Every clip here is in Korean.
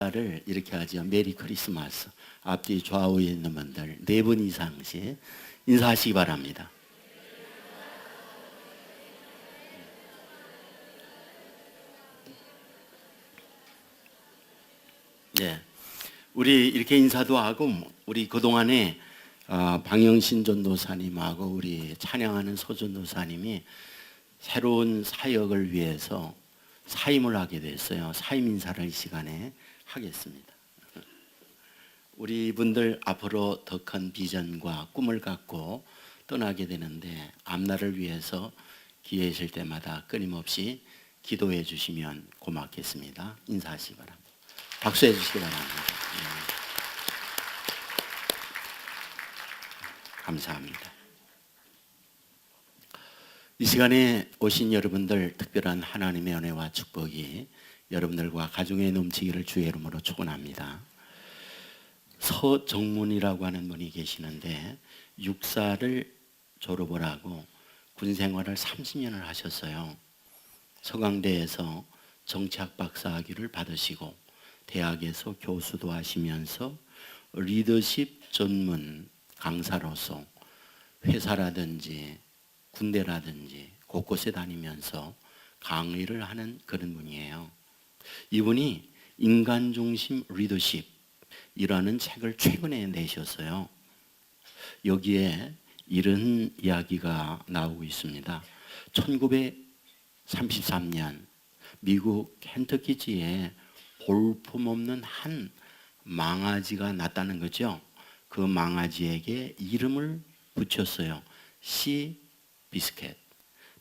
인사를 이렇게 하죠. 메리 크리스마스. 앞뒤 좌우에 있는 분들 4분 이상씩 인사하시기 바랍니다. 네, 우리 이렇게 인사도 하고 우리 그동안에 방영신 전도사님하고 우리 찬양하는 서전도사님이 새로운 사역을 위해서 사임을 하게 됐어요. 사임 인사를 이 시간에 하겠습니다. 우리 분들 앞으로 더 큰 비전과 꿈을 갖고 떠나게 되는데 앞날을 위해서 기회 있을 때마다 끊임없이 기도해 주시면 고맙겠습니다. 인사하시기 바랍니다. 박수해 주시기 바랍니다. 감사합니다. 이 시간에 오신 여러분들 특별한 하나님의 은혜와 축복이 여러분들과 가정에 넘치기를 주의 이름으로 축원합니다. 서정문이라고 하는 분이 계시는데 육사를 졸업을 하고 군 생활을 30년을 하셨어요. 서강대에서 정치학 박사 학위를 받으시고 대학에서 교수도 하시면서 리더십 전문 강사로서 회사라든지 군대라든지 곳곳에 다니면서 강의를 하는 그런 분이에요. 이분이 인간중심 리더십이라는 책을 최근에 내셨어요. 여기에 이런 이야기가 나오고 있습니다. 1933년 미국 켄터키주에 볼품없는 한 망아지가 났다는 거죠. 그 망아지에게 이름을 붙였어요. 시 비스켓,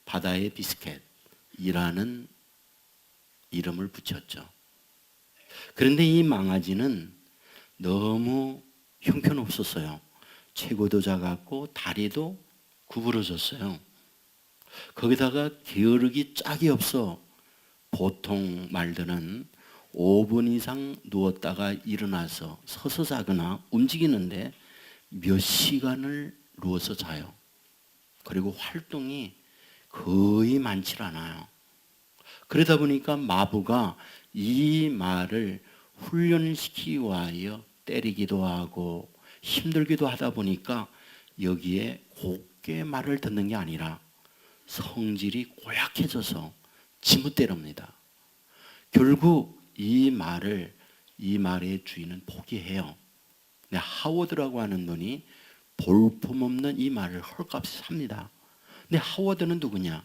바다의 비스켓이라는 이름을 붙였죠. 그런데 이 망아지는 너무 형편없었어요. 체구도 작았고 다리도 구부러졌어요. 거기다가 게으르기 짝이 없어 보통 말들은 5분 이상 누웠다가 일어나서 서서 자거나 움직이는데 몇 시간을 누워서 자요. 그리고 활동이 거의 많지 않아요. 그러다 보니까 마부가 이 말을 훈련시키기 위하여 때리기도 하고 힘들기도 하다 보니까 여기에 곱게 말을 듣는 게 아니라 성질이 고약해져서 지무때립니다. 결국 이 말의 주인은 포기해요. 근데 하워드라고 하는 분이 볼품없는 이 말을 헐값에 삽니다. 근데 하워드는 누구냐?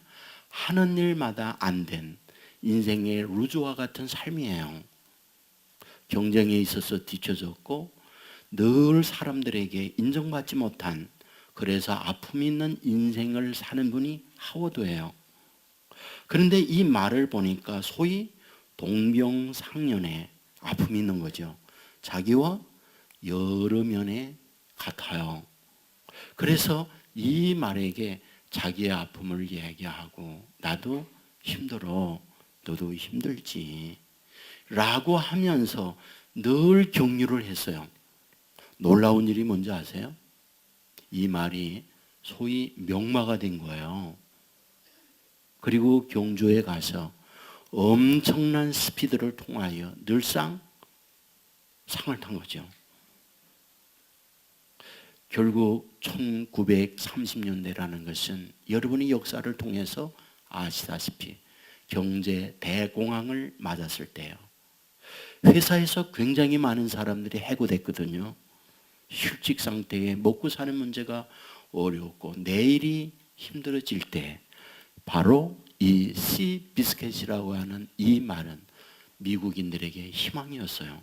하는 일마다 안 된 인생의 루즈와 같은 삶이에요. 경쟁에 있어서 뒤처졌고 늘 사람들에게 인정받지 못한, 그래서 아픔이 있는 인생을 사는 분이 하워드예요. 그런데 이 말을 보니까 소위 동병상련의 아픔이 있는 거죠. 자기와 여러 면에 같아요. 그래서 이 말에게 자기의 아픔을 얘기하고 나도 힘들어, 너도 힘들지 라고 하면서 늘 격려를 했어요. 놀라운 일이 뭔지 아세요? 이 말이 소위 명마가 된 거예요. 그리고 경주에 가서 엄청난 스피드를 통하여 늘상 상을 탄 거죠. 결국 1930년대라는 것은 여러분이 역사를 통해서 아시다시피 경제 대공황을 맞았을 때예요. 회사에서 굉장히 많은 사람들이 해고됐거든요. 휴직 상태에 먹고 사는 문제가 어렵고 내일이 힘들어질 때 바로 이 씨 비스켓이라고 하는 이 말은 미국인들에게 희망이었어요.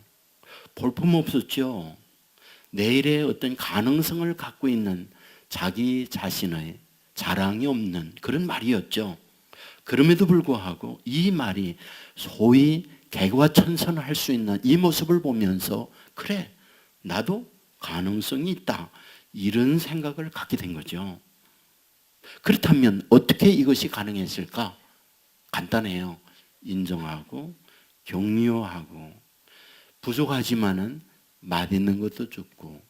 볼품 없었죠. 내일의 어떤 가능성을 갖고 있는 자기 자신의 자랑이 없는 그런 말이었죠. 그럼에도 불구하고 이 말이 소위 개과천선을 할 수 있는 이 모습을 보면서 그래, 나도 가능성이 있다, 이런 생각을 갖게 된 거죠. 그렇다면 어떻게 이것이 가능했을까? 간단해요. 인정하고 격려하고 부족하지만은 맛있는 것도 줍고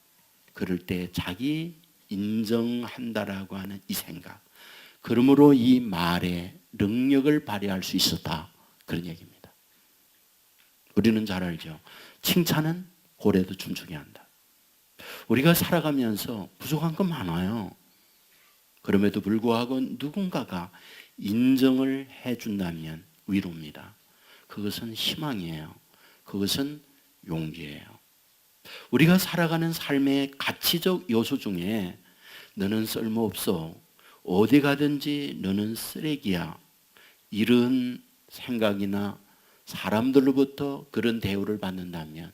그럴 때 자기 인정한다라고 하는 이 생각, 그러므로 이 말에 능력을 발휘할 수 있었다, 그런 얘기입니다. 우리는 잘 알죠. 칭찬은 고래도 춤추게 한다. 우리가 살아가면서 부족한 건 많아요. 그럼에도 불구하고 누군가가 인정을 해준다면 위로입니다. 그것은 희망이에요. 그것은 용기예요. 우리가 살아가는 삶의 가치적 요소 중에 너는 쓸모없어, 어디 가든지 너는 쓰레기야, 이런 생각이나 사람들로부터 그런 대우를 받는다면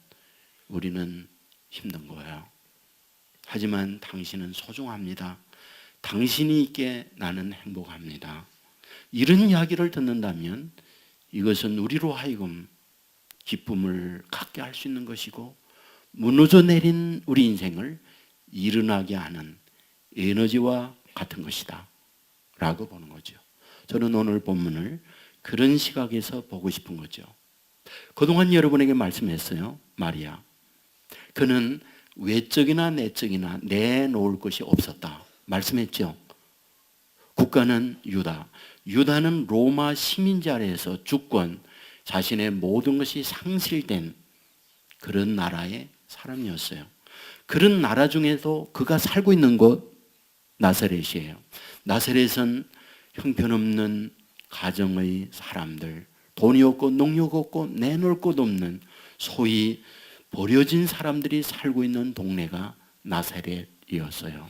우리는 힘든 거예요. 하지만 당신은 소중합니다. 당신이 있게 나는 행복합니다. 이런 이야기를 듣는다면 이것은 우리로 하여금 기쁨을 갖게 할 수 있는 것이고, 무너져 내린 우리 인생을 일어나게 하는 에너지와 같은 것이다 라고 보는 거죠. 저는 오늘 본문을 그런 시각에서 보고 싶은 거죠. 그동안 여러분에게 말씀했어요. 마리아, 그는 외적이나 내적이나 내놓을 것이 없었다 말씀했죠. 국가는 유다, 유다는 로마 식민지 아래에서 주권, 자신의 모든 것이 상실된 그런 나라의 사람이었어요. 그런 나라 중에도 그가 살고 있는 곳 나사렛이에요. 나사렛은 형편없는 가정의 사람들, 돈이 없고 능력 없고 내놓을 것 없는 소위 버려진 사람들이 살고 있는 동네가 나사렛이었어요.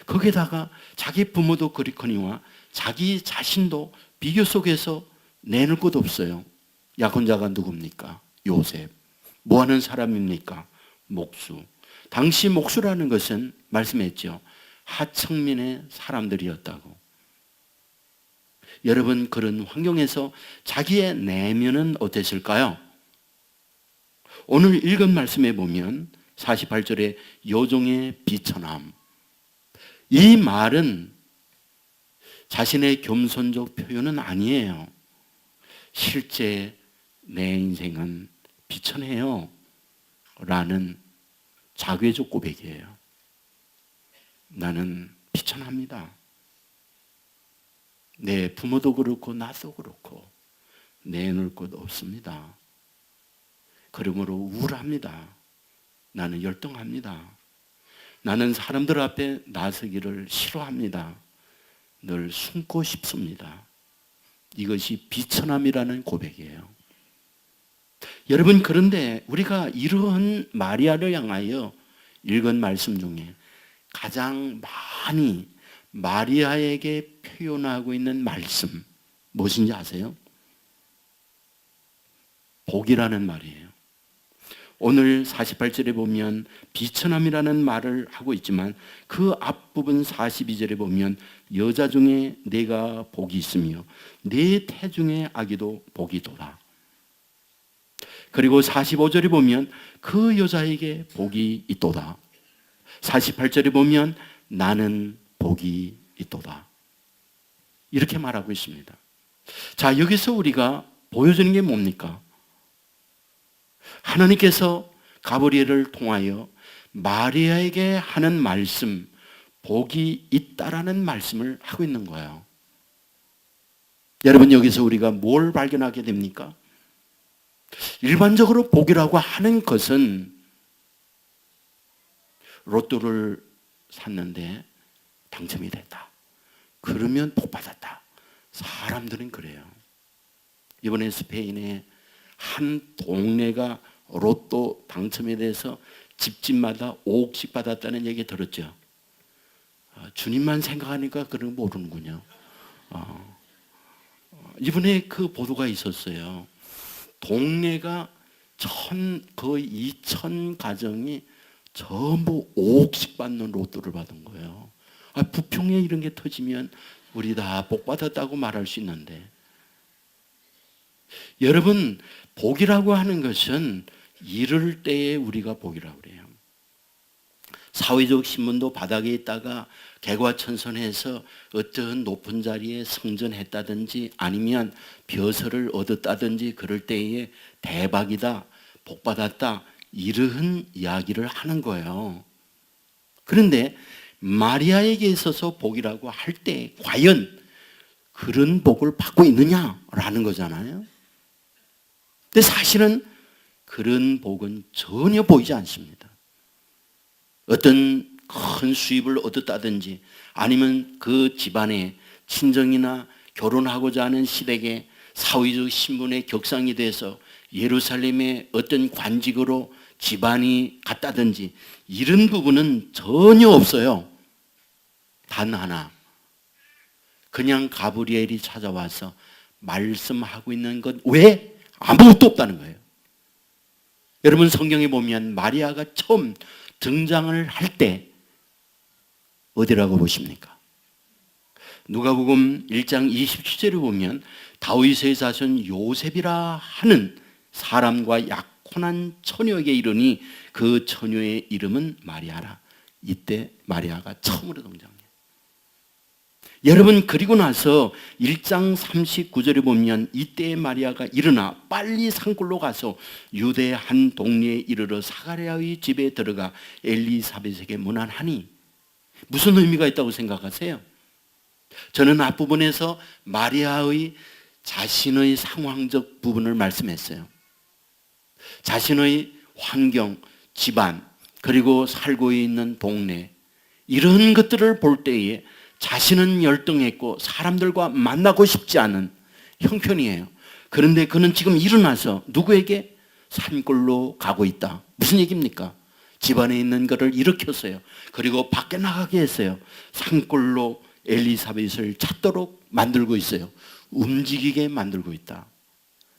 거기다가 자기 부모도 그리거니와 자기 자신도 비교 속에서 내놓을 것 없어요. 약혼자가 누굽니까? 요셉. 뭐하는 사람입니까? 목수. 당시 목수라는 것은 말씀했죠. 하층민의 사람들이었다고. 여러분, 그런 환경에서 자기의 내면은 어땠을까요? 오늘 읽은 말씀에 보면 48절에 여종의 비천함, 이 말은 자신의 겸손적 표현은 아니에요. 실제 내 인생은 비천해요 라는 자괴적 고백이에요. 나는 비천합니다. 내 부모도 그렇고 나도 그렇고 내놓을 것 없습니다. 그러므로 우울합니다. 나는 열등합니다. 나는 사람들 앞에 나서기를 싫어합니다. 늘 숨고 싶습니다. 이것이 비천함이라는 고백이에요. 여러분, 그런데 우리가 이러한 마리아를 향하여 읽은 말씀 중에 가장 많이 마리아에게 표현하고 있는 말씀 무엇인지 아세요? 복이라는 말이에요. 오늘 48절에 보면 비천함이라는 말을 하고 있지만 그 앞부분 42절에 보면 여자 중에 내가 복이 있으며 내 태중의 아기도 복이 도다. 그리고 45절에 보면 그 여자에게 복이 있도다. 48절에 보면 나는 복이 있도다. 이렇게 말하고 있습니다. 자, 여기서 우리가 보여주는 게 뭡니까? 하나님께서 가브리엘을 통하여 마리아에게 하는 말씀, 복이 있다라는 말씀을 하고 있는 거예요. 여러분, 여기서 우리가 뭘 발견하게 됩니까? 일반적으로 복이라고 하는 것은 로또를 샀는데 당첨이 됐다. 그러면 복 받았다. 사람들은 그래요. 이번에 스페인에 한 동네가 로또 당첨에 대해서 집집마다 5억씩 받았다는 얘기 들었죠. 주님만 생각하니까 그런 거 모르는군요. 이번에 그 보도가 있었어요. 동네가 거의 2,000 가정이 전부 5억씩 받는 로또를 받은 거예요. 부평에 이런 게 터지면 우리 다 복 받았다고 말할 수 있는데, 여러분, 복이라고 하는 것은 이럴 때에 우리가 복이라고 그래요. 사회적 신분도 바닥에 있다가 개과천선해서 어떤 높은 자리에 승전했다든지 아니면 벼슬을 얻었다든지 그럴 때에 대박이다, 복 받았다, 이러한 이야기를 하는 거예요. 그런데 마리아에게 있어서 복이라고 할 때 과연 그런 복을 받고 있느냐라는 거잖아요. 근데 사실은 그런 복은 전혀 보이지 않습니다. 어떤 큰 수입을 얻었다든지 아니면 그 집안에 친정이나 결혼하고자 하는 시댁에 사회적 신분의 격상이 돼서 예루살렘의 어떤 관직으로 집안이 갔다든지 이런 부분은 전혀 없어요. 단 하나, 그냥 가브리엘이 찾아와서 말씀하고 있는 것 외에 아무것도 없다는 거예요. 여러분 성경에 보면 마리아가 처음 등장을 할 때 어디라고 보십니까? 누가복음 1장 27절에 보면 다윗의 자손 요셉이라 하는 사람과 약혼한 처녀에게 이르니 그 처녀의 이름은 마리아라. 이때 마리아가 처음으로 등장해요. 여러분 그리고 나서 1장 39절에 보면 이때 마리아가 일어나 빨리 산골로 가서 유대 한 동네에 이르러 사가랴의 집에 들어가 엘리사벳에게 문안하니 무슨 의미가 있다고 생각하세요? 저는 앞부분에서 마리아의 자신의 상황적 부분을 말씀했어요. 자신의 환경, 집안, 그리고 살고 있는 동네 이런 것들을 볼 때에 자신은 열등했고 사람들과 만나고 싶지 않은 형편이에요. 그런데 그는 지금 일어나서 누구에게? 산골로 가고 있다. 무슨 얘기입니까? 집안에 있는 것을 일으켰어요. 그리고 밖에 나가게 했어요. 산골로 엘리사벳을 찾도록 만들고 있어요. 움직이게 만들고 있다.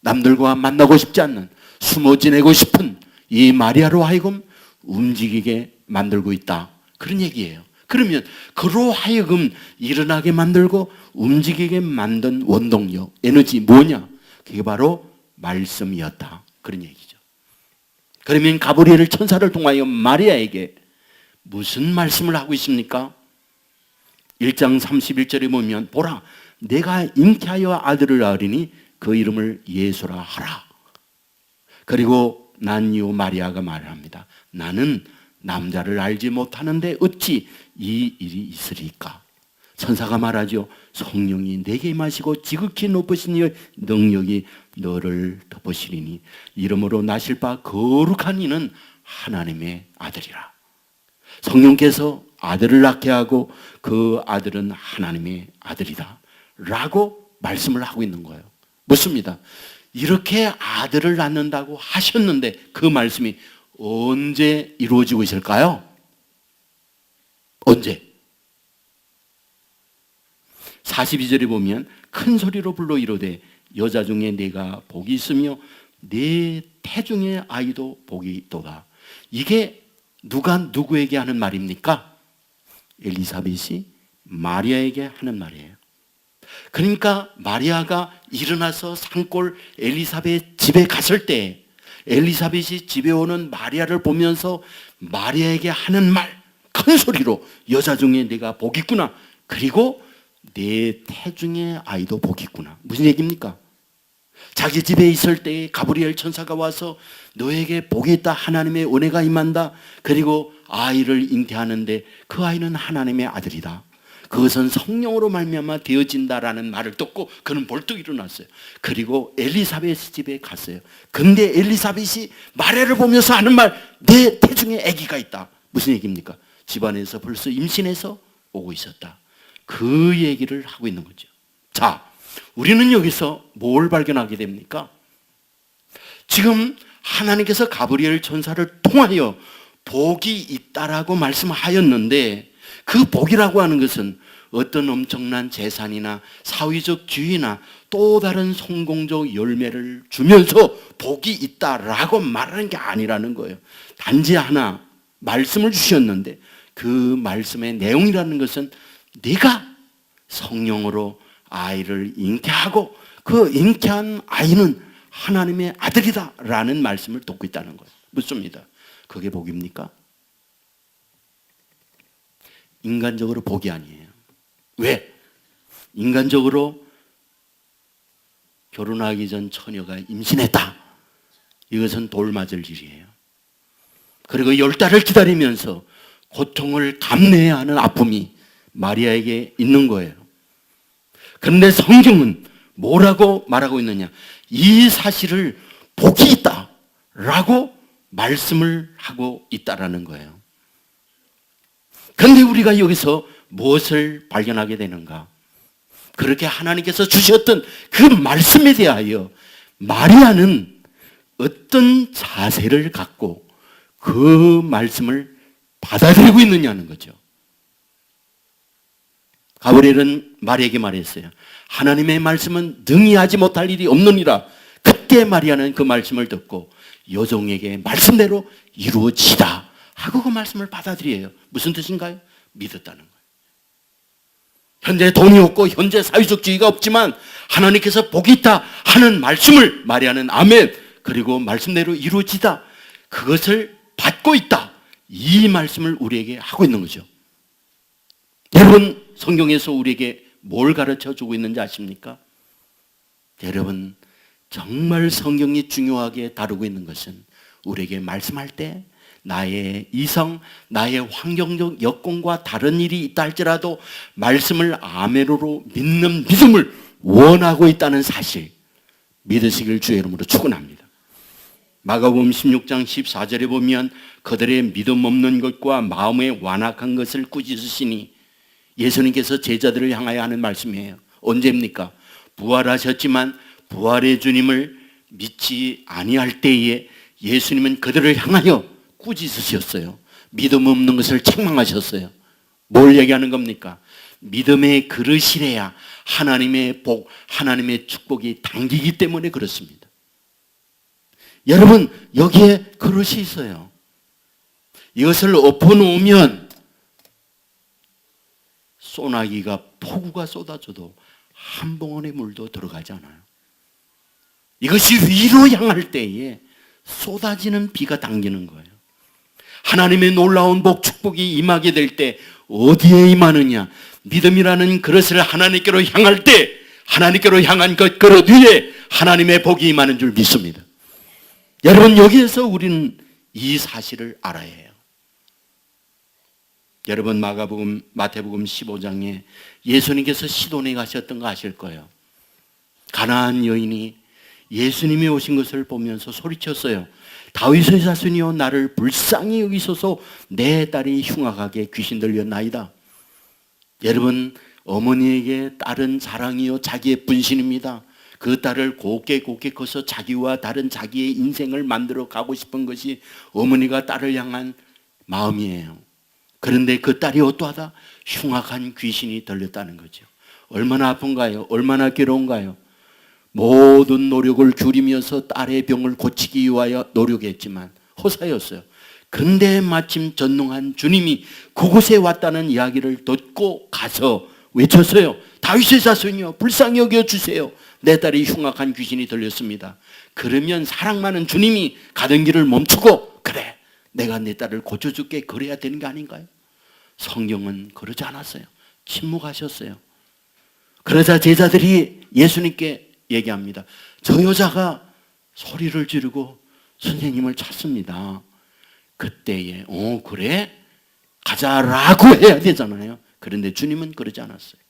남들과 만나고 싶지 않는, 숨어 지내고 싶은 이 마리아로 하여금 움직이게 만들고 있다. 그런 얘기예요. 그러면 그로 하여금 일어나게 만들고 움직이게 만든 원동력, 에너지 뭐냐? 그게 바로 말씀이었다. 그런 얘기죠. 그러면 가브리엘 천사를 통하여 마리아에게 무슨 말씀을 하고 있습니까? 1장 31절에 보면 보라, 내가 잉태하여 아들을 낳으리니 그 이름을 예수라 하라. 그리고 난 이후 마리아가 말을 합니다. 나는 남자를 알지 못하는데 어찌 이 일이 있으리까? 천사가 말하죠. 성령이 내게 임하시고 지극히 높으신 이의 능력이 너를 덮으시리니 이름으로 나실 바 거룩한 이는 하나님의 아들이라. 성령께서 아들을 낳게 하고 그 아들은 하나님의 아들이다 라고 말씀을 하고 있는 거예요. 묻습니다. 이렇게 아들을 낳는다고 하셨는데 그 말씀이 언제 이루어지고 있을까요? 언제? 42절에 보면 큰 소리로 불러 이르되 여자 중에 네가 복이 있으며 네 태중의 아이도 복이 있도다. 이게 누가 누구에게 하는 말입니까? 엘리사벳이 마리아에게 하는 말이에요. 그러니까 마리아가 일어나서 산골 엘리사벳 집에 갔을 때 엘리사벳이 집에 오는 마리아를 보면서 마리아에게 하는 말, 큰 소리로 여자 중에 네가 복이 있구나. 그리고 내 태중의 아이도 복이 있구나. 무슨 얘기입니까? 자기 집에 있을 때 가브리엘 천사가 와서 너에게 복이 있다. 하나님의 은혜가 임한다. 그리고 아이를 잉태하는데 그 아이는 하나님의 아들이다. 그것은 성령으로 말미암아 되어진다라는 말을 듣고 그는 벌떡 일어났어요. 그리고 엘리사벳 집에 갔어요. 근데 엘리사벳이 마리아를 보면서 하는 말, 내 태중에 아기가 있다. 무슨 얘기입니까? 집안에서 벌써 임신해서 오고 있었다. 그 얘기를 하고 있는 거죠. 자, 우리는 여기서 뭘 발견하게 됩니까? 지금 하나님께서 가브리엘 천사를 통하여 복이 있다라고 말씀하였는데 그 복이라고 하는 것은 어떤 엄청난 재산이나 사회적 지위나 또 다른 성공적 열매를 주면서 복이 있다라고 말하는 게 아니라는 거예요. 단지 하나 말씀을 주셨는데 그 말씀의 내용이라는 것은 네가 성령으로 아이를 잉태하고 그 잉태한 아이는 하나님의 아들이다 라는 말씀을 듣고 있다는 거예요. 묻습니다. 그게 복입니까? 인간적으로 복이 아니에요. 왜? 인간적으로 결혼하기 전 처녀가 임신했다. 이것은 돌 맞을 일이에요. 그리고 10달을 기다리면서 고통을 감내해야 하는 아픔이 마리아에게 있는 거예요. 그런데 성경은 뭐라고 말하고 있느냐? 이 사실을 복이 있다 라고 말씀을 하고 있다라는 거예요. 그런데 우리가 여기서 무엇을 발견하게 되는가? 그렇게 하나님께서 주셨던 그 말씀에 대하여 마리아는 어떤 자세를 갖고 그 말씀을 받아들이고 있느냐는 거죠. 가브리엘은 마리아에게 말했어요. 하나님의 말씀은 능히 하지 못할 일이 없느니라. 그때 마리아는 그 말씀을 듣고 여종에게 말씀대로 이루어지다 하고 그 말씀을 받아들여요. 무슨 뜻인가요? 믿었다는 거예요. 현재 돈이 없고 현재 사회적주의가 없지만 하나님께서 복이 있다 하는 말씀을 마리아는 아멘, 그리고 말씀대로 이루어지다, 그것을 받고 있다, 이 말씀을 우리에게 하고 있는 거죠. 여러분, 성경에서 우리에게 뭘 가르쳐 주고 있는지 아십니까? 여러분, 정말 성경이 중요하게 다루고 있는 것은 우리에게 말씀할 때 나의 이성, 나의 환경적 여건과 다른 일이 있다 할지라도 말씀을 아멘으로 믿는 믿음을 원하고 있다는 사실, 믿으시길 주의 이름으로 축원합니다. 마가복음 16장 14절에 보면 그들의 믿음 없는 것과 마음에 완악한 것을 꾸짖으시니, 예수님께서 제자들을 향하여 하는 말씀이에요. 언제입니까? 부활하셨지만 부활의 주님을 믿지 아니할 때에 예수님은 그들을 향하여 꾸짖으셨어요. 믿음 없는 것을 책망하셨어요. 뭘 얘기하는 겁니까? 믿음의 그릇이래야 하나님의 복, 하나님의 축복이 당기기 때문에 그렇습니다. 여러분, 여기에 그릇이 있어요. 이것을 엎어놓으면 소나기가, 폭우가 쏟아져도 한 봉원의 물도 들어가지 않아요. 이것이 위로 향할 때에 쏟아지는 비가 당기는 거예요. 하나님의 놀라운 복, 축복이 임하게 될 때 어디에 임하느냐? 믿음이라는 그릇을 하나님께로 향할 때, 하나님께로 향한 그 그릇 위에 하나님의 복이 임하는 줄 믿습니다. 여러분, 여기에서 우리는 이 사실을 알아야 해요. 여러분, 마태복음 15장에 예수님께서 시돈에 가셨던 거 아실 거예요. 가나안 여인이 예수님이 오신 것을 보면서 소리쳤어요. 다윗의 자손이여, 나를 불쌍히 여기소서, 내 딸이 흉악하게 귀신 들렸나이다. 여러분, 어머니에게 딸은 자랑이요 자기의 분신입니다. 그 딸을 곱게 커서 자기와 다른 자기의 인생을 만들어 가고 싶은 것이 어머니가 딸을 향한 마음이에요. 그런데 그 딸이 어떠하다? 흉악한 귀신이 들렸다는 거죠. 얼마나 아픈가요? 얼마나 괴로운가요? 모든 노력을 기울이면서 딸의 병을 고치기 위하여 노력했지만 허사였어요. 그런데 마침 전능한 주님이 그곳에 왔다는 이야기를 듣고 가서 외쳤어요. 다윗의 자손이여, 불쌍히 여겨주세요. 내 딸이 흉악한 귀신이 들렸습니다. 그러면 사랑 많은 주님이 가던 길을 멈추고, 그래, 내가 내 딸을 고쳐줄게, 그래야 되는 게 아닌가요? 성경은 그러지 않았어요. 침묵하셨어요. 그러자 제자들이 예수님께 얘기합니다. 저 여자가 소리를 지르고 선생님을 찾습니다. 그때에 그래? 가자라고 해야 되잖아요. 그런데 주님은 그러지 않았어요.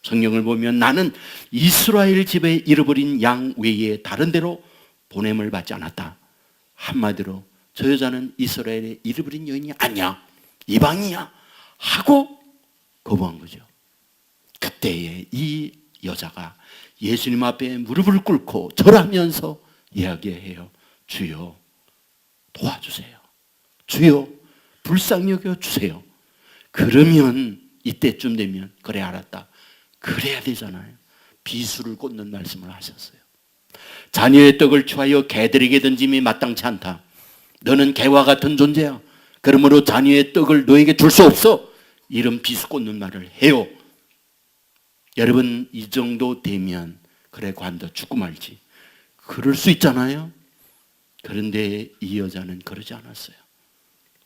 성경을 보면 나는 이스라엘 집에 잃어버린 양 외에 다른 데로 보냄을 받지 않았다. 한마디로 저 여자는 이스라엘에 잃어버린 여인이 아니야, 이방이야 하고 거부한 거죠. 그때에 이 여자가 예수님 앞에 무릎을 꿇고 절하면서 이야기해요. 주여, 도와주세요. 주여, 불쌍히 여겨주세요. 그러면 이때쯤 되면 그래, 알았다, 그래야 되잖아요. 비수를 꽂는 말씀을 하셨어요. 자녀의 떡을 취하여 개들에게 던짐이 마땅치 않다. 너는 개와 같은 존재야. 그러므로 자녀의 떡을 너에게 줄 수 없어. 이런 비수 꽂는 말을 해요. 여러분, 이 정도 되면 그래, 관둬 죽고 말지, 그럴 수 있잖아요. 그런데 이 여자는 그러지 않았어요.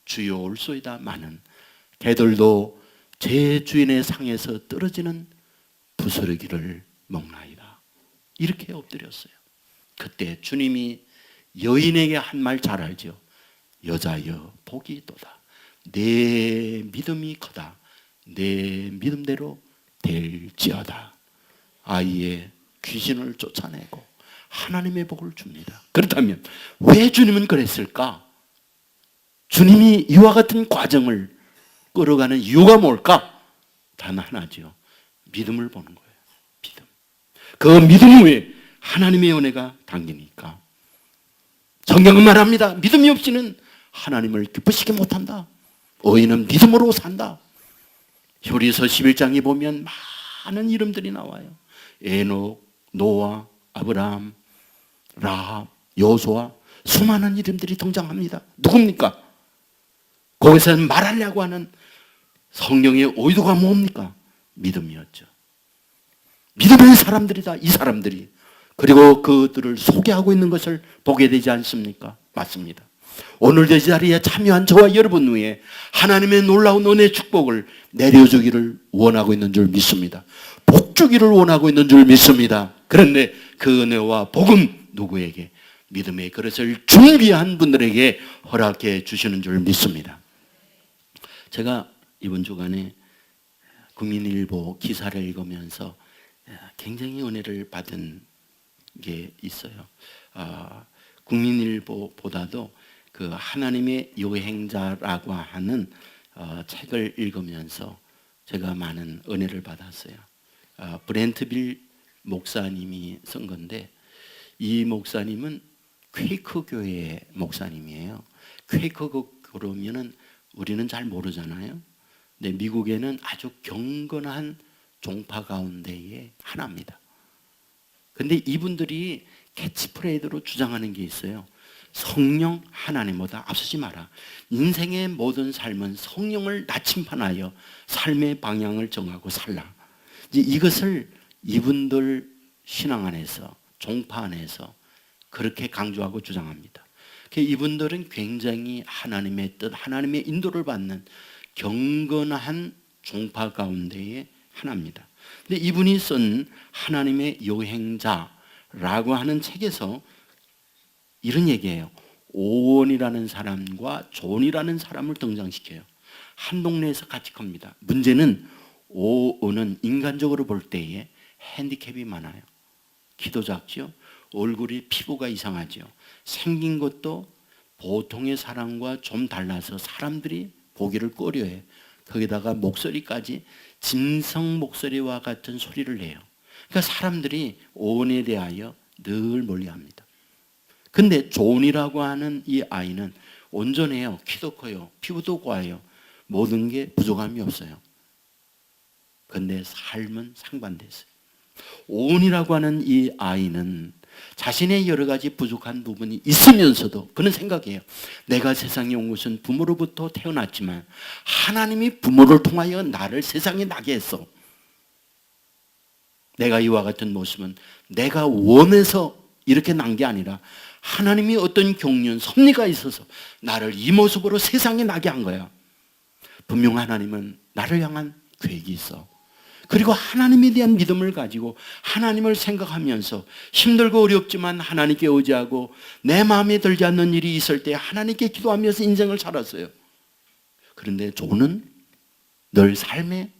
주여 올소이다마는 개들도 제 주인의 상에서 떨어지는 부스러기를 먹나이다. 이렇게 엎드렸어요. 그때 주님이 여인에게 한 말 잘 알죠. 여자여, 복이 있도다. 내 믿음이 크다. 내 믿음대로 될지어다. 아이의 귀신을 쫓아내고 하나님의 복을 줍니다. 그렇다면 왜 주님은 그랬을까? 주님이 이와 같은 과정을 끌어가는 이유가 뭘까? 단 하나죠. 믿음을 보는 거예요. 믿음. 그 믿음 위에 하나님의 은혜가 담기니까. 성경은 말합니다. 믿음이 없이는 하나님을 기쁘시게 못한다. 의인은 믿음으로 산다. 히브리서 11장에 보면 많은 이름들이 나와요. 에녹, 노아, 아브라함, 라합, 여호수아, 수많은 이름들이 등장합니다. 누굽니까? 거기서는 말하려고 하는 성령의 의도가 뭡니까? 믿음이었죠. 믿음의 사람들이다, 이 사람들이. 그리고 그들을 소개하고 있는 것을 보게 되지 않습니까? 맞습니다. 오늘도 이 자리에 참여한 저와 여러분 위에 하나님의 놀라운 은혜의 축복을 내려주기를 원하고 있는 줄 믿습니다. 복 주기를 원하고 있는 줄 믿습니다. 그런데 그 은혜와 복은 누구에게? 믿음의 그릇을 준비한 분들에게 허락해 주시는 줄 믿습니다. 제가 이번 주간에 국민일보 기사를 읽으면서 굉장히 은혜를 받은 게 있어요. 국민일보보다도 그 하나님의 여행자라고 하는 책을 읽으면서 제가 많은 은혜를 받았어요. 브렌트빌 목사님이 쓴 건데, 이 목사님은 퀘이크 교회 목사님이에요. 퀘이크 그러면은 우리는 잘 모르잖아요. 근데 미국에는 아주 경건한 종파 가운데의 하나입니다. 근데 이분들이 캐치프레이드로 주장하는 게 있어요. 성령 하나님보다 앞서지 마라. 인생의 모든 삶은 성령을 나침판하여 삶의 방향을 정하고 살라. 이것을 이분들 신앙 안에서, 종파 안에서 그렇게 강조하고 주장합니다. 이분들은 굉장히 하나님의 뜻, 하나님의 인도를 받는 경건한 종파 가운데의 하나입니다. 근데 이분이 쓴 하나님의 여행자라고 하는 책에서 이런 얘기예요. 오원이라는 사람과 존이라는 사람을 등장시켜요. 한 동네에서 같이 큽니다. 문제는 오원은 인간적으로 볼 때에 핸디캡이 많아요. 키도 작죠. 얼굴이 피부가 이상하죠. 생긴 것도 보통의 사람과 좀 달라서 사람들이 보기를 꺼려해요. 거기다가 목소리까지 짐승 목소리와 같은 소리를 내요. 그러니까 사람들이 오원에 대하여 늘 멀리합니다. 근데 존이라고 하는 이 아이는 온전해요. 키도 커요. 피부도 고와요. 모든 게 부족함이 없어요. 근데 삶은 상반됐어요. 오온이라고 하는 이 아이는 자신의 여러 가지 부족한 부분이 있으면서도 그는 생각해요. 내가 세상에 온 것은 부모로부터 태어났지만 하나님이 부모를 통하여 나를 세상에 나게 했어. 내가 이와 같은 모습은 내가 원해서 이렇게 난 게 아니라 하나님이 어떤 경륜, 섭리가 있어서 나를 이 모습으로 세상에 나게 한 거야. 분명 하나님은 나를 향한 계획이 있어. 그리고 하나님에 대한 믿음을 가지고 하나님을 생각하면서 힘들고 어렵지만 하나님께 의지하고 내 마음에 들지 않는 일이 있을 때 하나님께 기도하면서 인생을 살았어요. 그런데 존은 늘 삶의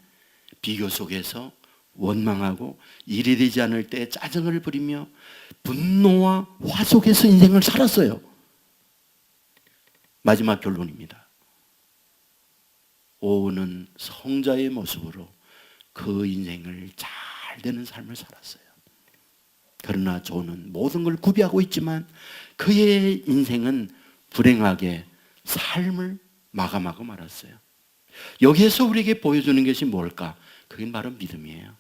비교 속에서 원망하고 일이 되지 않을 때 짜증을 부리며 분노와 화 속에서 인생을 살았어요. 마지막 결론입니다. 오은은 성자의 모습으로 그 인생을 잘 되는 삶을 살았어요. 그러나 존은 모든 걸 구비하고 있지만 그의 인생은 불행하게 삶을 마감하고 말았어요. 여기에서 우리에게 보여주는 것이 뭘까? 그게 바로 믿음이에요.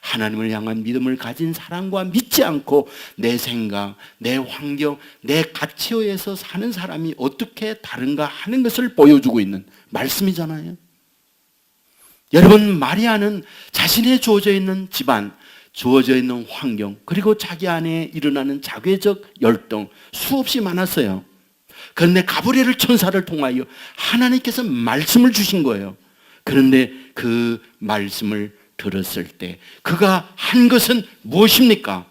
하나님을 향한 믿음을 가진 사람과 믿지 않고 내 생각, 내 환경, 내 가치에 의해서 사는 사람이 어떻게 다른가 하는 것을 보여주고 있는 말씀이잖아요. 여러분, 마리아는 자신의 주어져 있는 집안, 주어져 있는 환경, 그리고 자기 안에 일어나는 자괴적 열등 수없이 많았어요. 그런데 가브리엘 천사를 통하여 하나님께서 말씀을 주신 거예요. 그런데 그 말씀을 들었을 때 그가 한 것은 무엇입니까?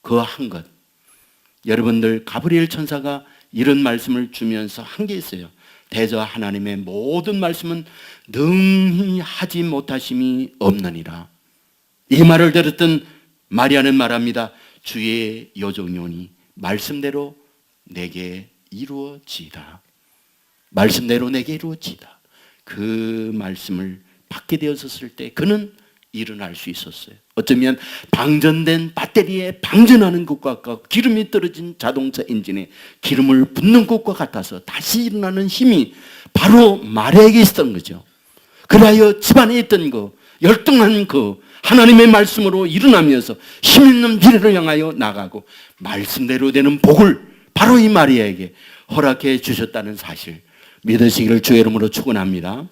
그 한 것. 여러분들, 가브리엘 천사가 이런 말씀을 주면서 한 게 있어요. 대저 하나님의 모든 말씀은 능히 하지 못하심이 없느니라. 이 말을 들었던 마리아는 말합니다. 주의 여종이오니 말씀대로 내게 이루어지이다. 말씀대로 내게 이루어지이다. 그 말씀을 받게 되었을 때 그는 일어날 수 있었어요. 어쩌면 방전된 배터리에 방전하는 것과 같고 기름이 떨어진 자동차 엔진에 기름을 붓는 것과 같아서 다시 일어나는 힘이 바로 마리아에게 있었던 거죠. 그리하여 집안에 있던 그 열등한 그 하나님의 말씀으로 일어나면서 힘있는 미래를 향하여 나가고 말씀대로 되는 복을 바로 이 마리아에게 허락해 주셨다는 사실 믿으시기를 주의 이름으로 축원합니다.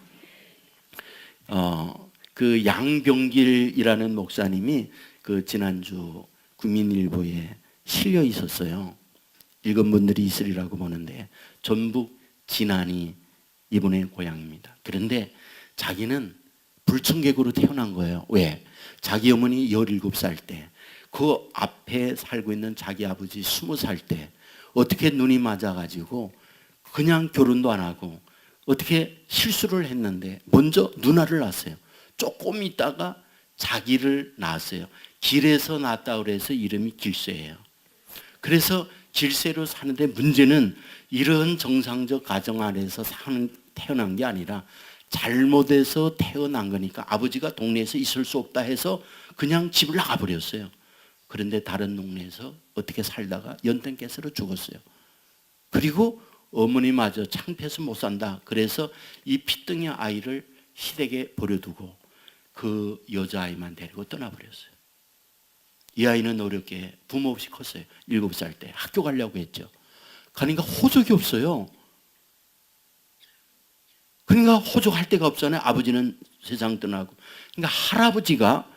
그 양병길이라는 목사님이 그 지난주 국민일보에 실려 있었어요. 읽은 분들이 있으리라고 보는데 전북 진안이 이분의 고향입니다. 그런데 자기는 불청객으로 태어난 거예요. 왜? 자기 어머니 17살 때, 그 앞에 살고 있는 자기 아버지 20살 때 어떻게 눈이 맞아가지고 그냥 결혼도 안 하고 어떻게 실수를 했는데 먼저 누나를 낳았어요. 조금 있다가 자기를 낳았어요. 길에서 낳았다 그래서 이름이 길쇠예요. 그래서 길쇠로 사는데 문제는 이런 정상적 가정 안에서 태어난 게 아니라 잘못해서 태어난 거니까 아버지가 동네에서 있을 수 없다 해서 그냥 집을 나가버렸어요. 그런데 다른 동네에서 어떻게 살다가 연탄가스로 죽었어요. 그리고 어머니마저 창피해서 못 산다. 그래서 이 피덩이 아이를 시댁에 버려두고 그 여자아이만 데리고 떠나버렸어요. 이 아이는 어렵게 부모 없이 컸어요. 7살 때 학교 가려고 했죠. 그러니까 호적이 없어요. 그러니까 호적할 데가 없잖아요. 아버지는 세상 떠나고. 그러니까 할아버지가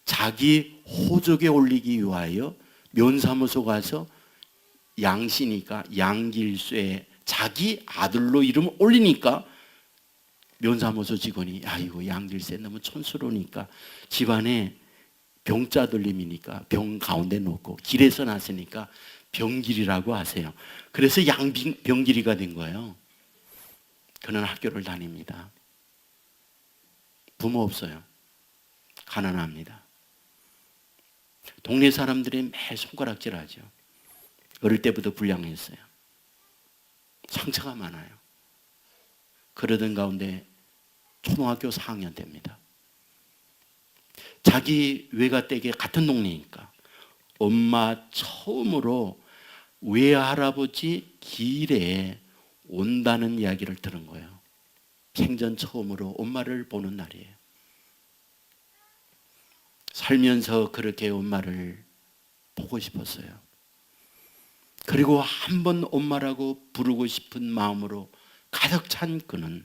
자기 호적에 올리기 위하여 면사무소 가서 양씨니까 양길쇠 자기 아들로 이름을 올리니까 면사무소 직원이 야 이거 양길쇠 너무 촌스러우니까 집안에 병자 돌림이니까 병 가운데 놓고 길에서 났으니까 병길이라고 하세요. 그래서 양병길이가 된 거예요. 그는 학교를 다닙니다. 부모 없어요. 가난합니다. 동네 사람들이 매 손가락질하죠. 어릴 때부터 불량했어요. 상처가 많아요. 그러던 가운데 초등학교 4학년 때입니다. 자기 외가댁에 같은 동네니까 엄마 처음으로 외할아버지 길에 온다는 이야기를 들은 거예요. 생전 처음으로 엄마를 보는 날이에요. 살면서 그렇게 엄마를 보고 싶었어요. 그리고 한 번 엄마라고 부르고 싶은 마음으로 가득 찬 그는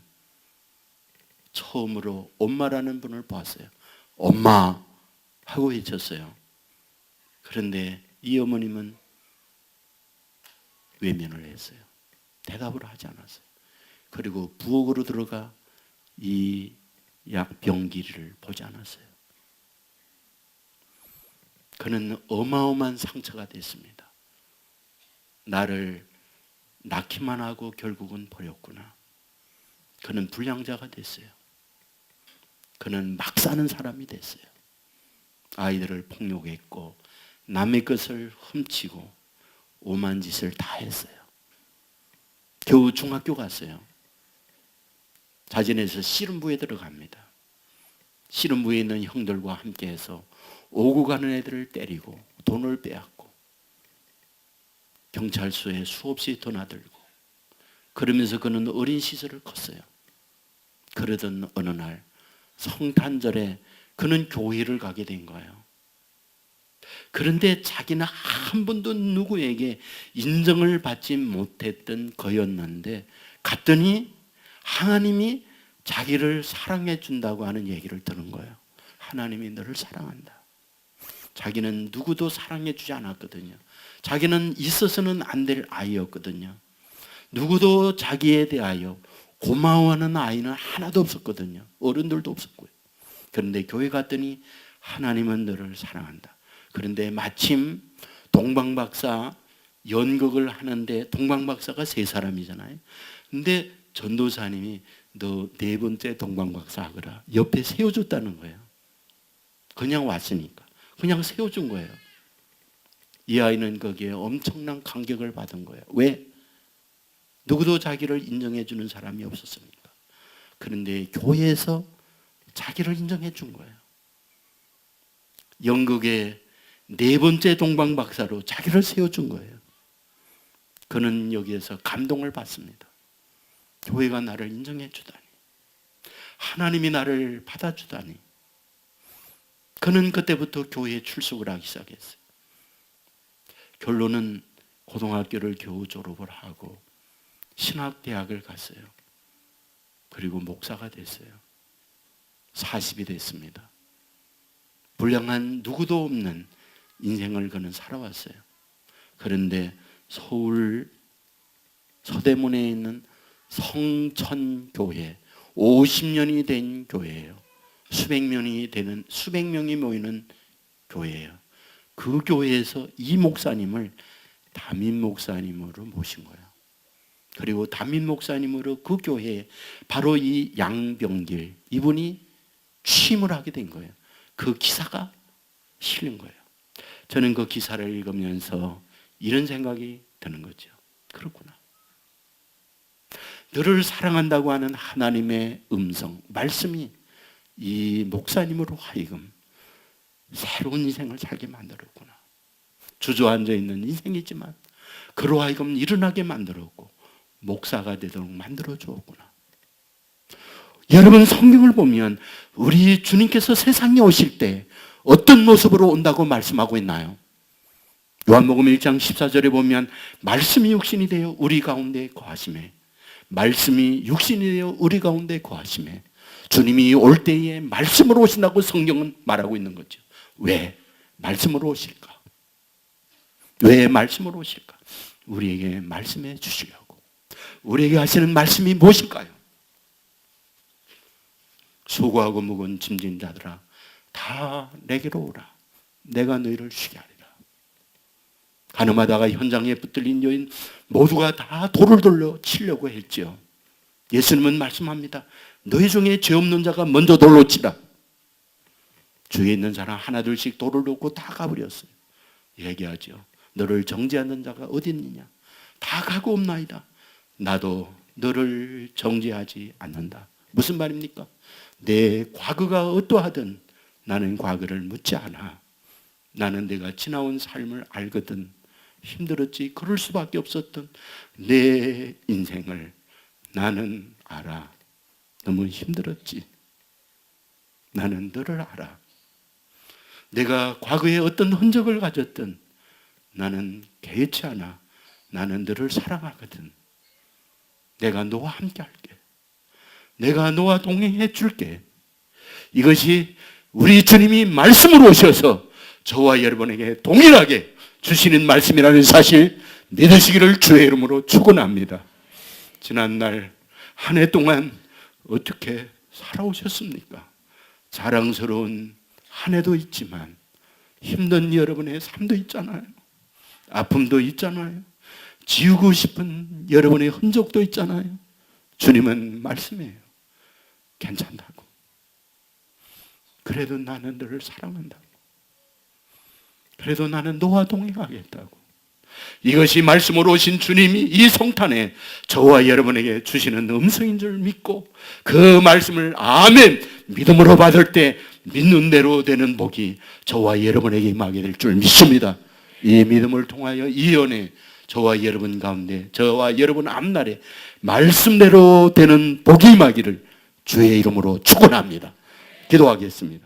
처음으로 엄마라는 분을 보았어요. 엄마 하고 외쳤어요. 그런데 이 어머님은 외면을 했어요. 대답을 하지 않았어요. 그리고 부엌으로 들어가 이 병기를 보지 않았어요. 그는 어마어마한 상처가 됐습니다. 나를 낳기만 하고 결국은 버렸구나. 그는 불량자가 됐어요. 그는 막 사는 사람이 됐어요. 아이들을 폭력했고 남의 것을 훔치고 오만 짓을 다 했어요. 겨우 중학교 갔어요. 자진해서 씨름부에 들어갑니다. 씨름부에 있는 형들과 함께해서 오고 가는 애들을 때리고 돈을 빼앗고 경찰서에 수없이 드나들고 그러면서 그는 어린 시절을 컸어요. 그러던 어느 날 성탄절에 그는 교회를 가게 된 거예요. 그런데 자기는 한 번도 누구에게 인정을 받지 못했던 거였는데 갔더니 하나님이 자기를 사랑해 준다고 하는 얘기를 들은 거예요. 하나님이 너를 사랑한다. 자기는 누구도 사랑해 주지 않았거든요. 자기는 있어서는 안 될 아이였거든요. 누구도 자기에 대하여 고마워하는 아이는 하나도 없었거든요. 어른들도 없었고요. 그런데 교회 갔더니 하나님은 너를 사랑한다. 그런데 마침 동방박사 연극을 하는데 동방박사가 3사람이잖아요. 근데 전도사님이 너 4번째 동방박사 하거라. 옆에 세워줬다는 거예요. 그냥 왔으니까. 그냥 세워준 거예요. 이 아이는 거기에 엄청난 감격을 받은 거예요. 왜? 누구도 자기를 인정해 주는 사람이 없었으니까. 그런데 교회에서 자기를 인정해 준 거예요. 영국의 4번째 동방 박사로 자기를 세워준 거예요. 그는 여기에서 감동을 받습니다. 교회가 나를 인정해 주다니, 하나님이 나를 받아주다니. 그는 그때부터 교회에 출석을 하기 시작했어요. 결론은 고등학교를 겨우 졸업을 하고 신학대학을 갔어요. 그리고 목사가 됐어요. 40이 됐습니다. 불량한 누구도 없는 인생을 그는 살아왔어요. 그런데 서울 서대문에 있는 성천교회, 50년이 된 교회예요. 수백 명이 모이는 교회예요. 그 교회에서 이 목사님을 담임 목사님으로 모신 거예요. 그리고 담임 목사님으로 그 교회에 바로 이 양병길 이분이 취임을 하게 된 거예요. 그 기사가 실린 거예요. 저는 그 기사를 읽으면서 이런 생각이 드는 거죠. 그렇구나. 너를 사랑한다고 하는 하나님의 음성, 말씀이 이 목사님으로 하여금 새로운 인생을 살게 만들었구나. 주저앉아 있는 인생이지만 그로 하여금 일어나게 만들었고 목사가 되도록 만들어 주었구나. 여러분, 성경을 보면 우리 주님께서 세상에 오실 때 어떤 모습으로 온다고 말씀하고 있나요? 요한복음 1장 14절에 보면 말씀이 육신이 되어 우리 가운데 거하시매, 말씀이 육신이 되어 우리 가운데 거하시매. 주님이 올 때에 말씀으로 오신다고 성경은 말하고 있는 거죠. 왜 말씀으로 오실까? 왜 말씀으로 오실까? 우리에게 말씀해 주시려고. 우리에게 하시는 말씀이 무엇일까요? 수고하고 무거운 짐진 자들아 다 내게로 오라. 내가 너희를 쉬게 하리라. 가늠하다가 현장에 붙들린 여인 모두가 다 돌을 돌려 치려고 했지요. 예수님은 말씀합니다. 너희 중에 죄 없는 자가 먼저 돌로 치라. 주위에 있는 사람 하나둘씩 돌을 놓고 다 가버렸어요. 얘기하죠. 너를 정죄하는 자가 어디 있느냐? 다 가고 없나이다. 나도 너를 정죄하지 않는다. 무슨 말입니까? 내 과거가 어떠하든 나는 과거를 묻지 않아. 나는 내가 지나온 삶을 알거든. 힘들었지, 그럴 수밖에 없었던 내 인생을 나는 알아. 너무 힘들었지. 나는 너를 알아. 내가 과거에 어떤 흔적을 가졌든 나는 개의치 않아. 나는 너를 사랑하거든. 내가 너와 함께 할게. 내가 너와 동행해 줄게. 이것이 우리 주님이 말씀으로 오셔서 저와 여러분에게 동일하게 주시는 말씀이라는 사실 믿으시기를 주의 이름으로 축원합니다. 지난날 한 해 동안 어떻게 살아오셨습니까? 자랑스러운 한 해도 있지만 힘든 여러분의 삶도 있잖아요. 아픔도 있잖아요. 지우고 싶은 여러분의 흔적도 있잖아요. 주님은 말씀해요. 괜찮다고. 그래도 나는 너를 사랑한다고. 그래도 나는 너와 동행하겠다고. 이것이 말씀으로 오신 주님이 이 성탄에 저와 여러분에게 주시는 음성인 줄 믿고 그 말씀을 아멘 믿음으로 받을 때 믿는 대로 되는 복이 저와 여러분에게 임하게 될 줄 믿습니다. 이 믿음을 통하여 이 연애 저와 여러분 가운데 저와 여러분 앞날에 말씀대로 되는 복이 임하기를 주의 이름으로 축원합니다. 기도하겠습니다.